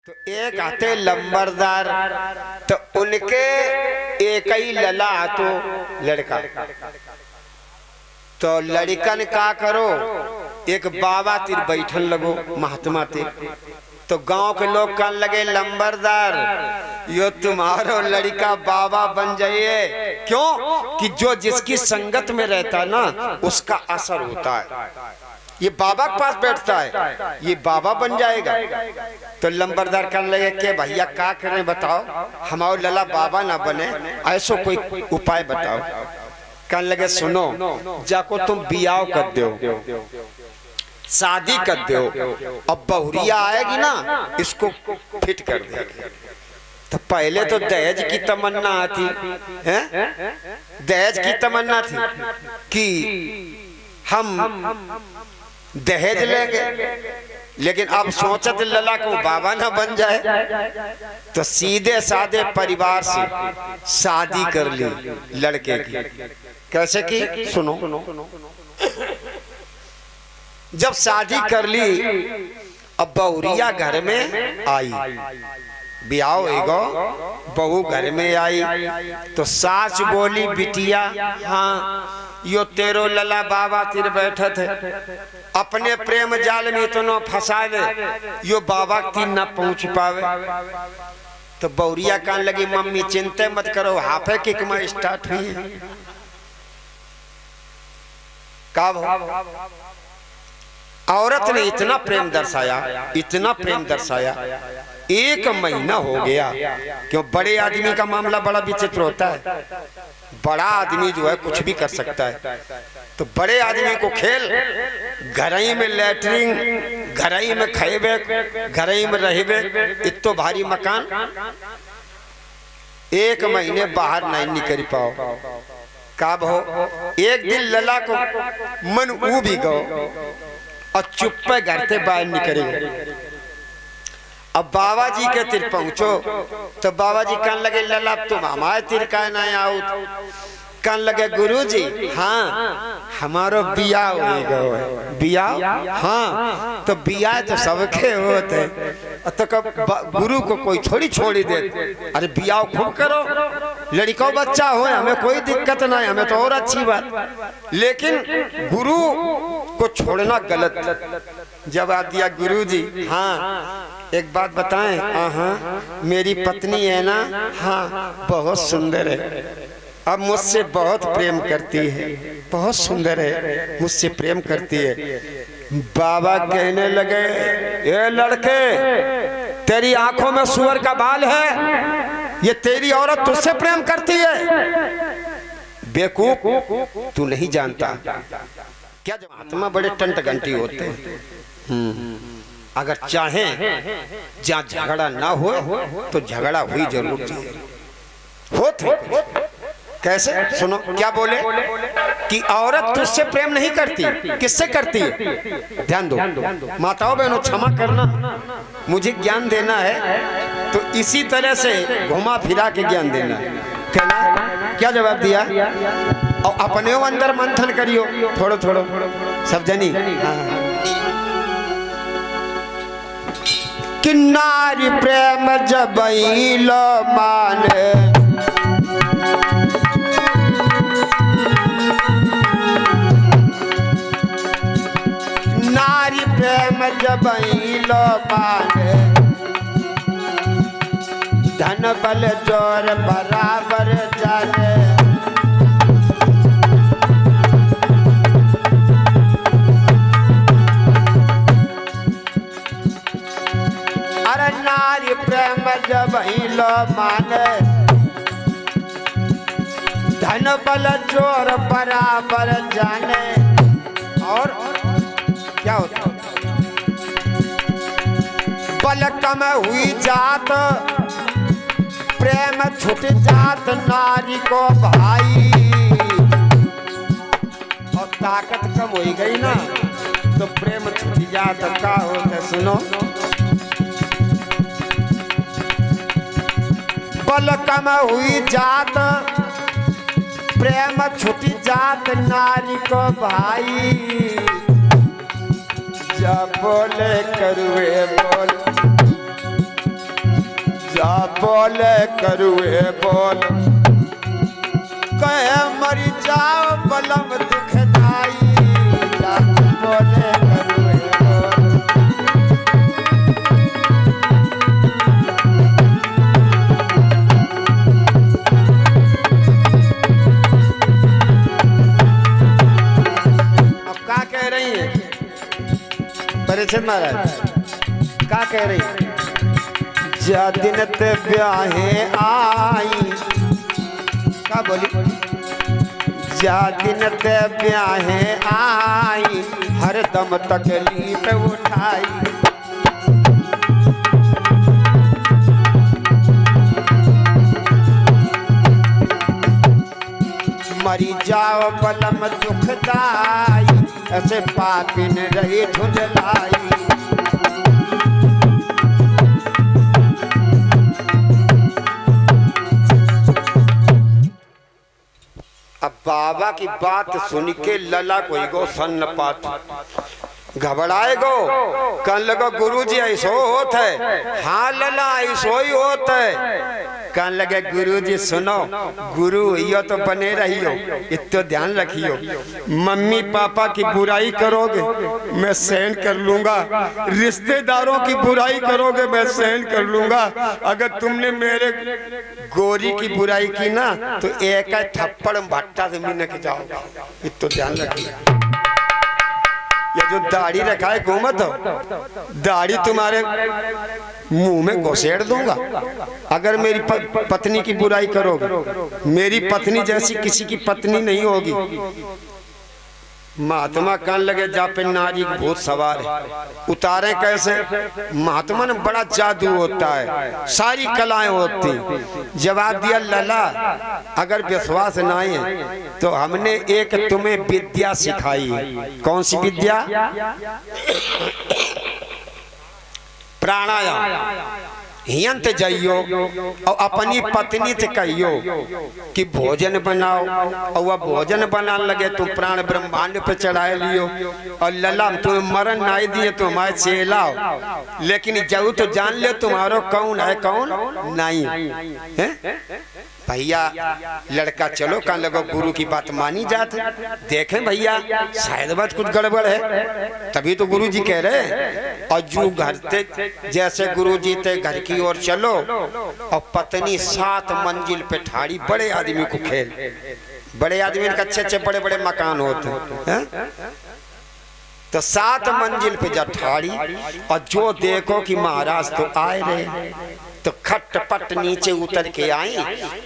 तो एक आते लंबरदार, तो उनके एक ही लला तो लड़का। तो लड़कन का करो, एक बाबा तिर बैठन लगो महात्मा तिर। तो गांव के लोग कहने लगे लंबरदार यो तुम्हारो लड़का बाबा बन जाइए। क्यों कि जो जिसकी संगत में रहता ना उसका असर होता है। ये बाबा के पास बैठता है, ये बाबा बन जाएगा। तो लंबरदार कहने लगे कि भैया क्या करें बताओ, हमारे लला बाबा ना बने, ऐसो कोई उपाय बताओ। कहने लगे सुनो, जाको तुम बियाह कर दो, शादी कर दो, अब बहुरिया आएगी ना इसको फिट कर देगी। तो पहले तो दहेज की तमन्ना आती है, दहेज की तमन्ना थी कि हम दहेज लेंगे, लेकिन अब सोचत लला को बाबा ना बन जाए, तो सीधे साधे परिवार से शादी कर ली लड़के की। कैसे की सुनो, जब शादी कर ली अब बहुरिया घर में आई, ब्याह होगा, बहू घर में आई। तो सास बोली बिटिया हाँ यो तेरो लला बाबा तिर बैठत है, अपने प्रेम जाल में इतना फंसावे यो बाबा तीर न पहुंच पावे। तो बहुरिया कहने लगी मम्मी चिंता मत करो, हाफे किक में स्टार्ट हुई है। कब औरत ने इतना प्रेम दर्शाया, इतना प्रेम दर्शाया, 1 महीना हो गया। क्यों बड़े आदमी का मामला बड़ा विचित्र होता है, बड़ा आदमी जो है कुछ भी कर सकता है। तो बड़े आदमी को खेल घर ही में लैटरिन, घर ही में खेबे, घर ही में रहबे, इतो भारी मकान, 1 महीने बाहर नहीं निकल पाओ। कब हो एक दिन लला को मन ऊ भी गो और चुप्पे घर से बाहर निकले। अब बाबा जी के तिर पहुंचो तो बाबा जी कहने लगे लला तुम हमारे तिर का ना आओ। कहने लगे गुरु जी हाँ हमारो बियाह हो गया। बियाह हाँ, तो बियाह तो सबके होते, तो गुरु को कोई थोड़ी छोड़ी दे। अरे बियाह खूब करो, लड़का बच्चा हो, हमें कोई दिक्कत नहीं, हमें तो और अच्छी बात। लेकिन गुरु को छोड़ना गलत। जवाब दिया गुरु जी हाँ एक बात बताएं, हाँ मेरी पत्नी है ना, हाँ बहुत सुंदर है, अब मुझसे बहुत प्रेम करती है, बहुत सुंदर है, मुझसे प्रेम करती है। बाबा कहने लगे ये लड़के तेरी आंखों में सुअर का बाल है, ये तेरी औरत तुझसे प्रेम करती है। बेवकूफ तू नहीं जानता क्या, जब आत्मा बड़े टंट घंटी होते हैं। अगर चाहें जहाँ झगड़ा ना हो तो झगड़ा हुई जरूर होते। कैसे सुनो क्या बोले कि औरत तुझसे प्रेम नहीं करती, किससे करती है? ध्यान दो माताओं बहनों, क्षमा करना, मुझे ज्ञान देना है तो इसी तरह से घुमा फिरा के ज्ञान देना है। कहना क्या जवाब दिया, और अपने अंदर मंथन करियो थोड़ो थोड़ो सब जनी। कि नारी प्रेम जब लो माने, नारी प्रेम जब लो माने, धन बल जोर बराबर जाने। अरे नारी प्रेम जब लो माने, धन बल जोर बराबर जाने। और क्या होता, बल कम हुई जात, प्रेम छूट जात नारी को भाई। और ताकत कम हो गई ना तो प्रेम छूट जात, का होता सुनो। बल कम हुई जात, प्रेम छूट जात नारी को भाई। जब बोले करुए बोल या बोले करुए बोल कहे मरी जाओ बलम दुखदाई या बोले करुए बोल। अब क्या कह रही है परीक्षित महाराज, क्या कह रही है? जा दिन ते ब्याहे आई, क्या बोली? जा दिन ते ब्याहे आई हर दम तकलीफ उठाई। मरी जाओ बलम दुखदाई ऐसे पापिन रही झुंझलाई। अब बाबा की बात सुन के लला कोई गो सन्नपात घबराए गो, कन लगो गुरुजी ऐसो होत है। हाँ लला ऐसो ही होत है। कन लगे गुरुजी सुनो, गुरु यो तो बने रहियो, इतना ध्यान रखियो। मम्मी पापा की बुराई करोगे मैं सहन कर लूंगा, रिश्तेदारों की बुराई करोगे मैं सहन कर लूंगा। अगर तुमने मेरे गोरी की बुराई की ना तो एक थप्पड़ भट्टा जमीन के जाओगे, इतना ध्यान रखिए। ये जो दाढ़ी रखा है घूमत हो, दाढ़ी तुम्हारे मुंह में घुसेड़ दूंगा अगर मेरी पत्नी की बुराई करोगे। मेरी पत्नी जैसी किसी की पत्नी नहीं होगी। महात्मा कहने लगे जा पे नारी भूत सवार है, उतारे कैसे? महात्मा ने बड़ा जादू होता है, सारी कलाएं होती। जवाब दिया लला अगर विश्वास नहीं है तो हमने एक तुम्हें विद्या सिखाई है। कौन सी विद्या? प्राणायाम। हियंत जाइयो और अपनी पत्नी से कहियो कि भोजन बनाओ, और वह भोजन बनाने लगे तो प्राण ब्रह्मांड पे चढ़ाए लियो। और लला तुम्हें मरण नहीं दिए तो हमारे चेलाओ, लेकिन जब तो जान ले तुम्हारो कौन है कौन नहीं है। भैया लड़का चलो कहाँ लगो गुरु की बात मानी जात। देखें भैया शायद बात कुछ गड़बड़ है, तभी तो गुरु जी कह रहे। और जो घर ते जैसे गुरु जी ते घर की ओर चलो और पत्नी 7 मंजिल पे ठाड़ी। बड़े आदमी को खेल, बड़े आदमी के अच्छे अच्छे बड़े बड़े मकान होते हैं, तो 7 मंजिल पे जा ठाड़ी। और जो देखो कि महाराज तो आए रहे तो खटपट नीचे उतर के आई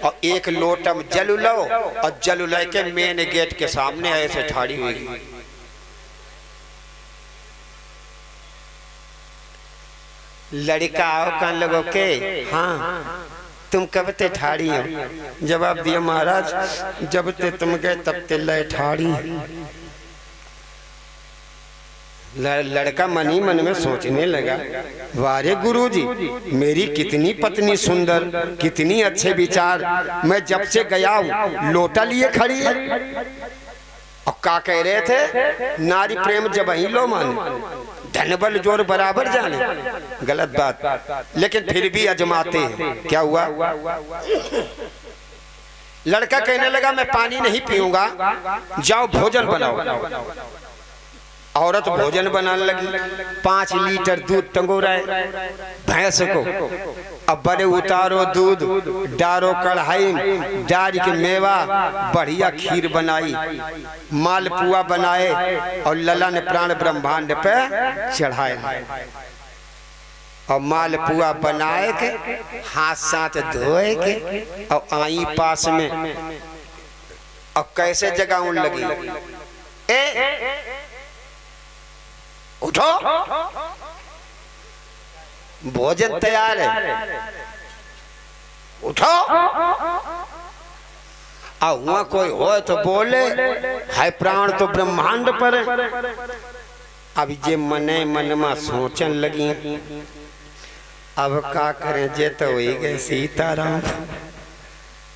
और एक लोटम जल लो और जल के मेन गेट के सामने ऐसे ठाड़ी हुई। लड़का आओ कान लगो के हाँ तुम कब ते ठाड़ी हो? जवाब दिया महाराज जब ते तुम गए तब ते लय ठाड़ी। लड़का मन ही मन में सोचने लगा, वारे गुरुजी मेरी कितनी पत्नी सुंदर, कितनी अच्छे विचार। मैं जब से गया हूँ लोटा लिए खड़ी है। और क्या कह रहे थे? नारी प्रेम जब ही लो माने, धन बल जोर बराबर जाने। गलत बात, लेकिन फिर भी अजमाते हैं। क्या हुआ? लड़का कहने लगा मैं पानी नहीं पीऊंगा, जाओ भोजन बनाओ। औरत भोजन बनाने लगी। 5 लीटर दूध टंगोराए भैंस को। अब बड़े उतारो दूध, डारो कढ़ाई, डारी के मेवा, बढ़िया खीर बनाई, मालपुआ बनाए और लला ने प्राण ब्रह्मांड पे चढ़ाए। और मालपुआ बनाए के हाथ साथ धोए के और आई पास में। और कैसे जगाऊं लगी, उठो भोजन तैयार है, उठो। हुआ कोई हो तो बोले, है प्राण तो ब्रह्मांड पर। अब ये मने मन में सोचन लगी, अब का करें? जे तो हो गए सीताराम,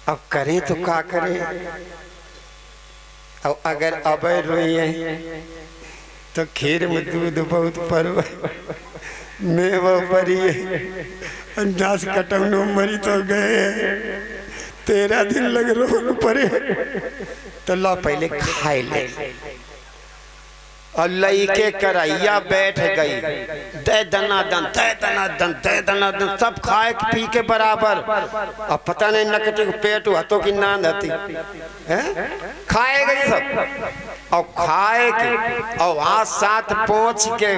अब करें तो का करें? अब अगर अब रोइए तो खीर में दूध बहुत पर मैं वो परी अंदाज कटौनो मरी तो गए 13 दिन लग रो परे तो ला पहले खाए ले और लई के करैया बैठ गई दे दनादन दे दनादन दे दनादन सब खाए पी के बराबर। अब पता नहीं नकटी पेट हाथों की नांद आती है खाए गई सब और खाए के और वहां साथ पहुंच के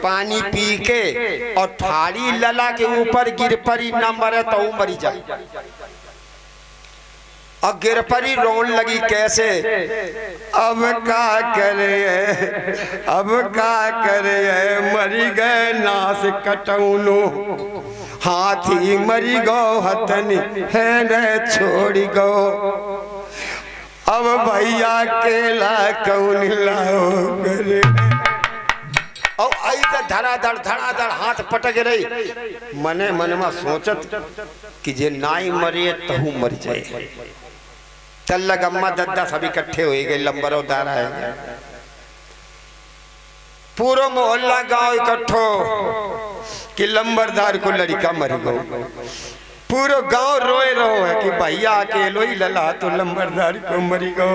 पानी पी के और थाली लला के ऊपर गिर पड़ी न मरे तो मरी जाए। और गिर पड़ी रोन लगी कैसे अब का करे अब का करे मरी गए नास कटौनो हाथी मरी गो हथनी है न छोड़ी गो अब भैया केला कौन लाओ करे। और ऐसे धड़ाधड़ हाथ पटक रही मने मन में सोचत कि जे नाई मरे तहु मर जाए। चल गम्मा दद्दा सब इकट्ठे हो गए लंबरो दारा है पूरा मोहल्ला गांव इकट्ठो कि लंबरदार को लड़का मर गो। पूरा गांव रोए रहो है कि भैया अकेलो ही लला तो लंबरदार को मरी गो।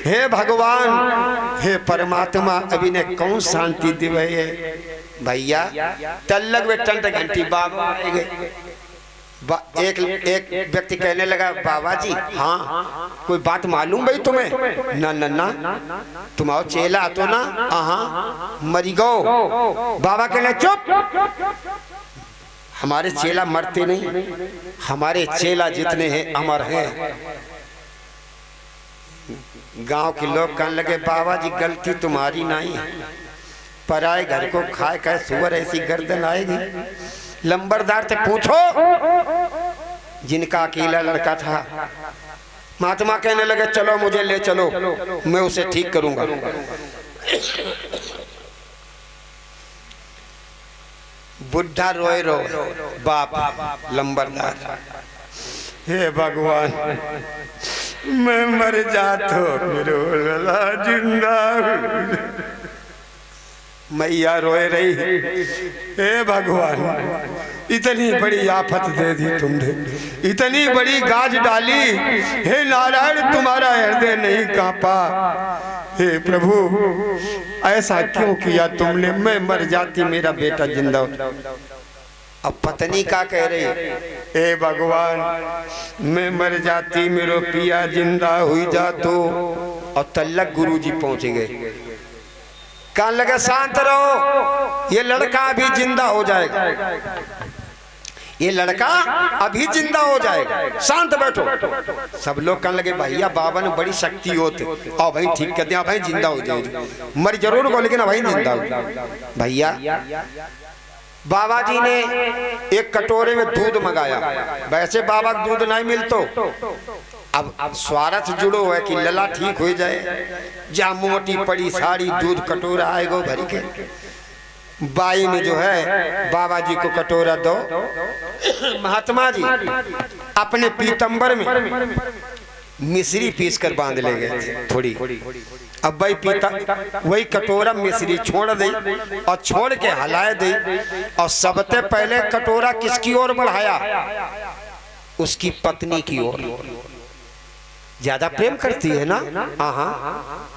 हे भगवान हे परमात्मा अभी ने कौन शांति दिवे भैया। तल्लक वे टंट घंटी बाबा एक व्यक्ति कहने लगा बाबा जी हाँ कोई बात मालूम भाई तुम्हें ना ना ना तुम्हारा चेला तो ना हाँ मरी गो। बाबा कहने चुप हमारे चेला मरते नहीं हमारे चेला जितने हैं अमर हैं। गांव के लोग कहने लगे बाबा जी गलती तुम्हारी नहीं है पराए घर को खाए खाए सुअर ऐसी गर्दन आएगी। लंबरदार से पूछो जिनका अकेला लड़का था। महात्मा कहने लगे चलो मुझे ले चलो मैं उसे ठीक करूंगा। बुढ़ा रोए रो बाप लंबरदार हे भगवान मैं मर जातो मेरो लला जिंदा मैया रोए रही हे भगवान इतनी बड़ी आफत दे दी तुमने इतनी बड़ी गाज डाली हे नारायण तुम्हारा हृदय नहीं कांपा। हे प्रभु ऐसा क्यों किया तुमने मैं मर जाती मेरा बेटा जिंदा हो। अब पत्नी का कह रही हे भगवान मैं मर जाती मेरो पिया जिंदा हुई जातो। और तल्लक गुरुजी पहुंच गए कहने लगे शांत रहो ये लड़का अभी जिंदा हो जाएगा ये लड़का अभी जिंदा हो जाएगा शांत बैठो। सब लोग कहने लगे भैया बाबा ने बड़ी शक्ति होते और भाई ठीक कहते हैं भाई जिंदा हो जाएगी मर जरूर हो लेकिन भाई जिंदा हो। भैया बाबा जी ने एक कटोरे में दूध मंगाया वैसे बाबा दूध नहीं मिलतो अब स्वार्थ जुड़ो है कि लला ठीक हो जाए जा मोटी पड़ी सारी दूध कटोरा आएगो भरी के। बाई ने जो है बाबा जी को कटोरा दो। महात्मा जी अपने पीतंबर में मिश्री पीस कर बांध ले गए थोड़ी। अब भाई पीता वही कटोरा मिश्री छोड़ दे और छोड़ के हलाए दे और सबसे पहले कटोरा किसकी ओर बढ़ाया उसकी पत्नी की ओर। ज्यादा प्रेम करती है ना हाँ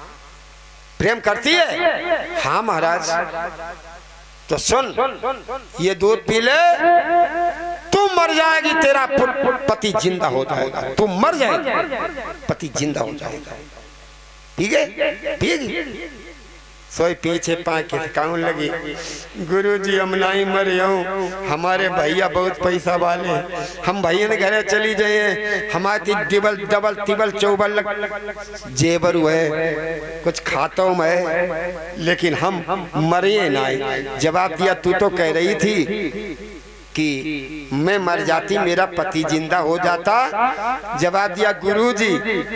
प्रेम करती है हाँ महाराज। तो सुन ये दूध पी ले तू मर जाएगी तेरा पति जिंदा हो जाएगा तू मर जाएगी पति जिंदा हो जाएगा ठीक है पिएगी। सोई पीछे पाके काउन लगी गुरुजी हम नहीं मरे हूँ हमारे भैया बहुत पैसा वाले हम भैया ने घरे चली जाइए हमारी डबल तिबल चौबल जेबर हुए कुछ खाता हूँ मैं लेकिन हम मरे नहीं। जवाब दिया तू तो कह रही थी कि मैं मर जाती मेरा पति जिंदा हो जाता। जवाब दिया गुरुजी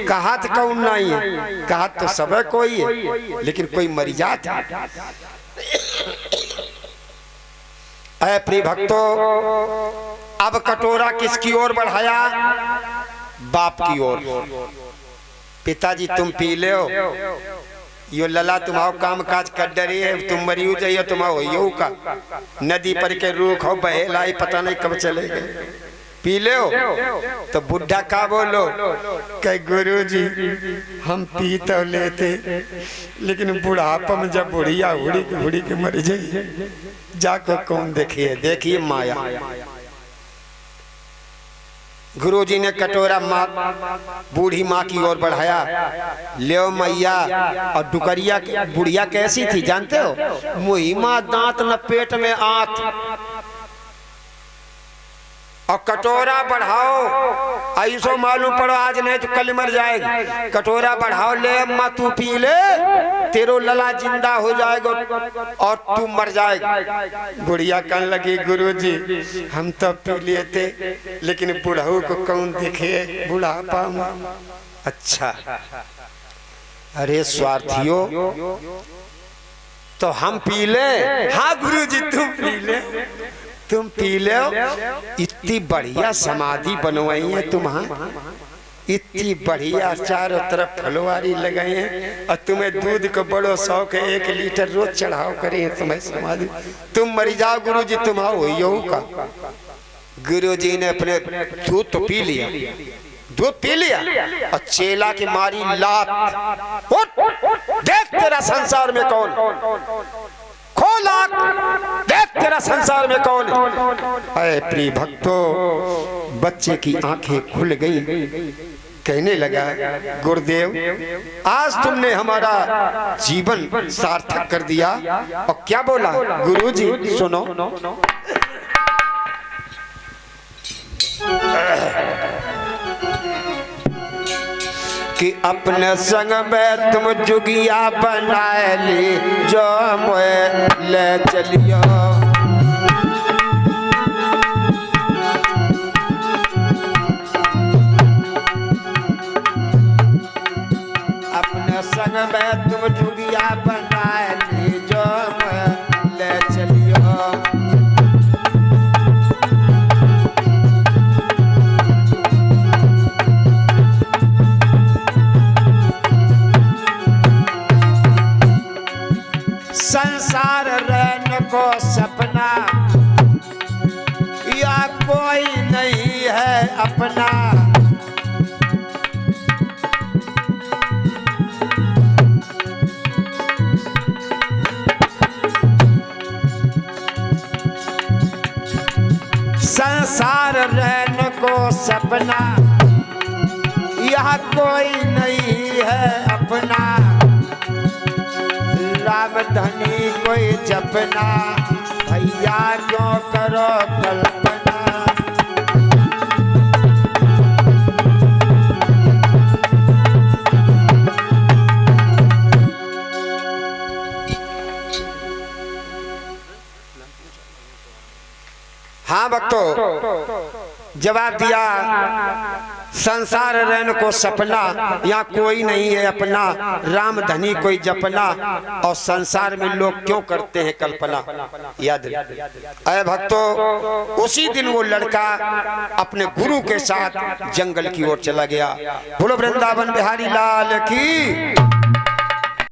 कहा तो कौन नहीं है कहा तो सब कोई है लेकिन कोई मर जाता। ऐ प्रिय भक्तों अब कटोरा किसकी ओर बढ़ाया बाप की ओर। पिताजी तुम पी ले यो लला तुम्हारो काम काज कर डरी है, तुम मरियो जाइयो तुम्हारो हो का नदी पर के रूख हो बहे लाई, पता नहीं कब चले गए। पी लो तो बुढ़ा का बोलो कह गुरुजी हम पी तो लेते, लेकिन बुढ़ापा में जब बुढ़िया उड़ी के मर जाइए जाकर कौन देखिए। देखिए माया। गुरुजी ने कटोरा माँ बूढ़ी माँ की ओर बढ़ाया, ले मैया। और डुकरिया बुढ़िया कैसी थी जानते हो? मुही माँ दांत न पेट में आंत, और कटोरा बढ़ाओ ऐसो मालूम पड़ो आज नहीं तो कल मर जाएगी। कटोरा बढ़ाओ, ले अम्मा तू पी ले, तेरो लला जिंदा हो जाएगा और तू मर जाएगा। बुढ़िया कहने लगी गुरुजी हम तो पी लेते, लेकिन बुढ़ऊ को कौन देखे बुढ़ापा में। अच्छा अरे स्वार्थियों तो हम पी ले। हाँ गुरुजी तुम पी ले, तुम पी लो। इतनी बढ़िया समाधि बनवाई है तुम्हारा, इतनी बढ़िया चारों तरफ फलवारी लगाए हैं, और तुम्हें दूध को बड़ो शौक है, 1 लीटर रोज चढ़ाओ करे तुम्हें समाधि। तुम मरी जाओ गुरुजी तुम्हारा हो का। गुरुजी ने अपने दूध तो पी लिया, दूध पी लिया और चेला की मारी लात, देख तेरा संसार में कौन, खोला देख तेरा संसार में कौन। अरे प्रिय भक्तों, बच्चे की आंखें खुल गई, कहने लगा गुरुदेव आज तुमने हमारा जीवन सार्थक कर दिया। और क्या बोला गुरुजी सुनो, कि अपने संग में तुम जुगिया बनाए ली, जो मोए ले चलियो। अपने संग में तुम जुगिया बनाए ली, जो मोए ले चलियो। संसार रहने को सपना या कोई नहीं है अपना, संसार रहने को सपना यह कोई नहीं है अपना। राम धनी कोई जपना, भैया क्यों करो कल्पना। हाँ भक्तों जवाब दिया, संसार रहने को सपना यहाँ कोई नहीं है अपना, राम धनी कोई जपना। और संसार में लोग क्यों करते हैं कल्पना। याद अरे भक्तों उसी दिन वो लड़का अपने गुरु के साथ जंगल की ओर चला गया। बोलो वृंदावन बिहारी लाल की।